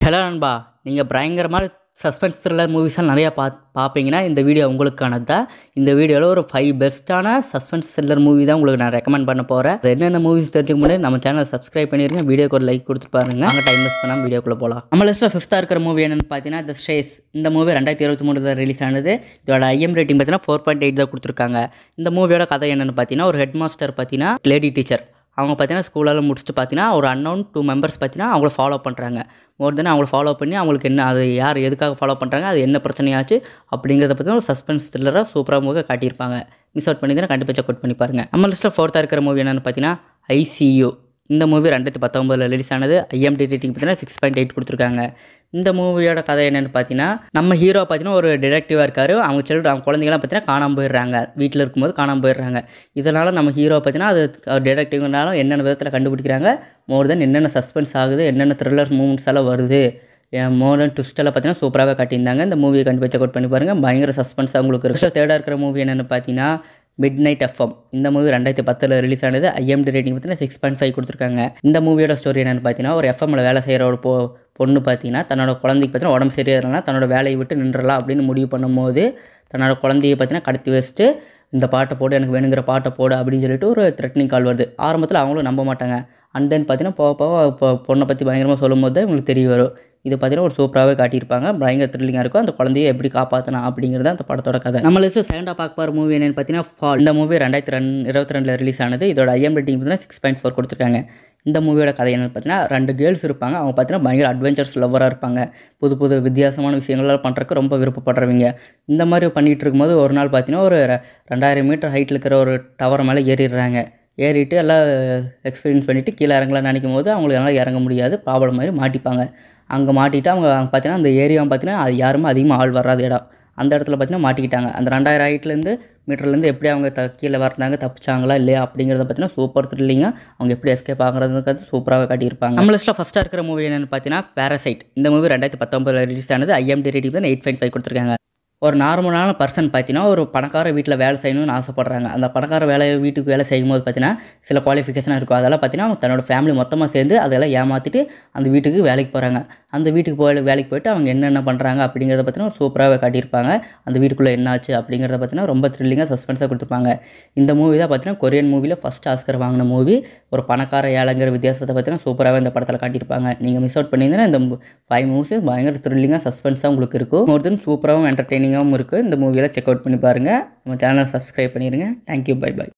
Hello நண்பா, நீங்கள் பயங்கரமான சஸ்பென்ஸ் த்ரில்லர் மூவிஸ்லாம் நிறையா பார்ப்பீங்கன்னா இந்த வீடியோ உங்களுக்கானது தான். இந்த வீடியோவில் ஒரு 5 பெஸ்ட்டான சஸ்பென்ஸ் த்ரில்லர் மூவி தான் உங்களுக்கு நான் ரெக்கமெண்ட் பண்ண போகிறேன். என்னென்ன மூவிஸ் தெரிஞ்சுக்க முன்னாடி நம்ம சேனலை சப்ஸ்கிரைப் பண்ணிடுங்க, வீடியோக்கு ஒரு லைக் கொடுத்து பாருங்க. நாங்கள் டைம் வேஸ்ட் பண்ணாமல் வீடியோக்குள்ளே போகலாம். நம்ம லிஸ்ட்டில் 5th இருக்கிற மூவி என்னென்னு பார்த்தீங்கன்னா த ஸ்ட்ரேஸ். இந்த மூவி 2023 தான் ரிலீஸ் ஆனது. இதோட IM ரேட்டிங் பார்த்தீங்கன்னா 4.8 தான் கொடுத்துருக்காங்க. இந்த மூவியோட கதை என்னென்னு பார்த்தீங்கன்னா ஒரு ஹெட் மாஸ்டர் பார்த்தீங்கன்னா லேடி டீச்சர் அவங்க பார்த்தீங்கன்னா ஸ்கூலெல்லாம் முடிச்சுட்டு பார்த்தீங்கன்னா ஒரு அன்னோன் 2 மெம்பர்ஸ் பார்த்தீங்கன்னா அவங்கள ஃபாலோ பண்ணுறாங்க. மோர் தென் அவங்கள ஃபாலோ பண்ணி அவங்களுக்கு என்ன அது யார் எதுக்காக ஃபாலோ பண்ணுறாங்க, அது என்ன பிரச்சனையாச்சு அப்படிங்கிறத பார்த்தீங்கன்னா ஒரு சஸ்பென்ஸ் த்ரில்லராக சூப்பராக காட்டியிருப்பாங்க. மிஸ் அவுட் பண்ணி கண்டிப்பாக செக் அவுட் பண்ணி பாருங்கள். நம்ம லிஸ்ட்டில் 4th இருக்கிற மூவி என்னென்னு பார்த்தீங்கன்னா ICU. இந்த மூவி 2019 ரிலீஸ் ஆனது. IMDb ரேட்டிங் பார்த்தீங்கன்னா 6.8 கொடுத்துருக்காங்க. இந்த மூவியோட கதை என்னென்னு பார்த்தீங்கன்னா நம்ம ஹீரோ பார்த்தீங்கன்னா ஒரு டிடெக்டிவாக இருக்கார். அவங்க குழந்தைங்களாம் பார்த்தீங்கன்னா காணாமல் போயிடுறாங்க. வீட்டில் இருக்கும்போது காணாமல் போயிடுறாங்க. இதனால் நம்ம ஹீரோ பார்த்தீங்கன்னா அது டிடெக்டிவ்னாலும் என்னென்ன விதத்தில் கண்டுபிடிக்கிறாங்க, மோர் தென் என்னென்ன சஸ்பென்ஸ் ஆகுது, என்னென்ன த்ரில்லர் மூமெண்ட்ஸ் எல்லாம் வருது, மோர் தென் ட்விஸ்டெல்லாம் பார்த்தீங்கன்னா சூப்பராகவே காட்டியிருந்தாங்க. இந்த மூவியை கண்டிப்பாக செக் அவுட் பண்ணி பாருங்கள். பயங்கர சஸ்பென்ஸாக உங்களுக்கு இருக்குது. 3rd இருக்கிற மூவி என்னென்னு பார்த்தீங்கன்னா மிட்நைட் FM. இந்த மூவி 2010 ரிலீஸ் ஆனது. IMDb ரேட்டிங் பார்த்தீங்கன்னா 6.5 கொடுத்துருக்காங்க. இந்த மூவியோட ஸ்டோரி என்னென்னு பார்த்தீங்கன்னா ஒரு FMல வேலை செய்கிற ஒரு பொண்ணு பார்த்தீங்கன்னா தன்னோட குழந்தைக்கு பார்த்தீங்கன்னா உடம்பு சரியாகிறதுனால தன்னோட வேலையை விட்டு நின்றலாம் அப்படின்னு முடிவு பண்ணும்போது தன்னோட குழந்தையை பார்த்தீங்கன்னா கடத்தி வச்சுட்டு இந்த பாட்டை போடு, எனக்கு வேணுங்கிற பாட்டை போடு அப்படின்னு சொல்லிட்டு ஒரு த்ரெட்னிங் கால் வருது. ஆரம்பத்தில் அவங்களும் நம்ப மாட்டாங்க. அண்ட் தென் பார்த்தீங்கன்னா போக பொண்ணை பற்றி பயங்கரமாக சொல்லும்போது தான் இவங்களுக்கு தெரிய வரும். இது பார்த்தீங்கன்னா ஒரு சூப்பராகவே காட்டியிருப்பாங்க. பயங்கர த்ரில்லிங்காக இருக்கும். அந்த குழந்தையை எப்படி காப்பாற்றணும் அப்படிங்கிறது அந்த படத்தோட கதை. நம்ம லிஸ்ட்டில் செகண்டாக பார்க்க போகிற மூவி என்னென்னு பார்த்தீங்கன்னா ஃபால். இந்த மூவி 2022 ரிலீஸ் ஆனது. இதோட IM ரேட்டிங் பார்த்தீங்கன்னா 6.4 கொடுத்துருக்காங்க. இந்த மூவியோட கதை என்னென்னு பார்த்தீங்கன்னா 2 கேர்ள்ஸ் இருப்பாங்க. அவங்க பார்த்தீங்கன்னா பயங்கர அட்வென்ச்சர்ஸ் லவ்வராக இருப்பாங்க. புது புது வித்தியாசமான விஷயங்கள்லாம் பண்ணுறதுக்கு ரொம்ப விருப்பப்படுறவங்க. இந்த மாதிரி பண்ணிகிட்டு இருக்கும்போது ஒரு நாள் பார்த்தீங்கன்னா ஒரு 2000 மீட்டர் ஹைட்டில் இருக்கிற ஒரு டவர் மேலே ஏறிடுறாங்க. ஏறிட்டு எல்லாம் எக்ஸ்பீரியன்ஸ் பண்ணிவிட்டு கீழே இறங்கலாம்னு நினைக்கும் போது அவங்களுக்கு எல்லாம் இறங்க முடியாது. ப்ராப்ளம் மாதிரி மாட்டிப்பாங்க. அங்கே மாட்டிட்டு அவங்க பார்த்தீங்கன்னா அந்த ஏரியாவும் பார்த்தீங்கன்னா அது யாருமே அதிகமாக ஆள் வராத இடம். அந்த இடத்துல பார்த்தீங்கன்னா மாட்டிக்கிட்டாங்க. அந்த 2000 மீட்டர்லேருந்து எப்படி அவங்க கீழே வந்தாங்க, தப்பிச்சாங்களா இல்லையா அப்படிங்கிறத பார்த்தீங்கன்னா சூப்பர் த்ரில்லிங்காக அவங்க எப்படி எஸ்கேப் ஆகுறதுங்கிறது சூப்பராக காட்டியிருப்பாங்க. நம்ம லிஸ்ட்டில் ஃபஸ்ட்டாக இருக்கிற மூவி என்னென்னு பார்த்தீங்கன்னா பேரசைட். இந்த மூவி 2019 ரிலீஸ் ஆனது. IMDb ரேட்டிங் தான் 8.5 கொடுத்துருக்காங்க. ஒரு நார்மலான பர்சன் பார்த்தீங்கன்னா ஒரு பணக்கார வீட்டில் வேலை செய்யணும்னு ஆசைப்பட்றாங்க. அந்த பணக்கார வீட்டுக்கு வேலை செய்யும்போது பார்த்தீங்கன்னா சில குவாலிஃபிகேஷனாக இருக்கும். அதெல்லாம் பார்த்தீங்கன்னா அவங்க தன்னோட ஃபேமிலி மொத்தமாக சேர்ந்து அதெல்லாம் ஏமாற்றிட்டு அந்த வீட்டுக்கு வேலைக்கு போகிறாங்க. அந்த வீட்டுக்கு வேலைக்கு போய்ட்டு அவங்க என்னென்ன பண்ணுறாங்க அப்படிங்கிறத பார்த்தீங்கன்னா சூப்பராகவே காட்டியிருப்பாங்க. அந்த வீட்டுக்குள்ளே என்னாச்சு அப்படிங்கிறத பார்த்தீங்கன்னா ரொம்ப த்ரில்லிங்காக சஸ்பென்ஸாக கொடுத்துருப்பாங்க. இந்த மூவி தான் பார்த்தீங்கன்னா கொரியன் மூவியில் ஃபஸ்ட் ஆஸ்கர் வாங்கின மூவி. ஒரு பணக்கார ஏழைங்கிற வித்தியாசத்தை பார்த்தீங்கன்னா சூப்பராகவே இந்த படத்தில் காட்டியிருப்பாங்க. நீங்கள் மிஸ் அவுட் பண்ணியிருந்தீங்கன்னா இந்த 5 மூவிஸ் பயங்கர த்ரில்லிங்காக சஸ்பென்ஸாக உங்களுக்கு இருக்கும். மோர் தென் சூப்பராகவும் என்டர்டெய்னிங்காகவும் இருக்குது. இந்த மூவியில் செக் அவுட் பண்ணி பாருங்கள். நம்ம சேனலை சப்ஸ்கிரைப் பண்ணிடுங்க. Thank you, bye by.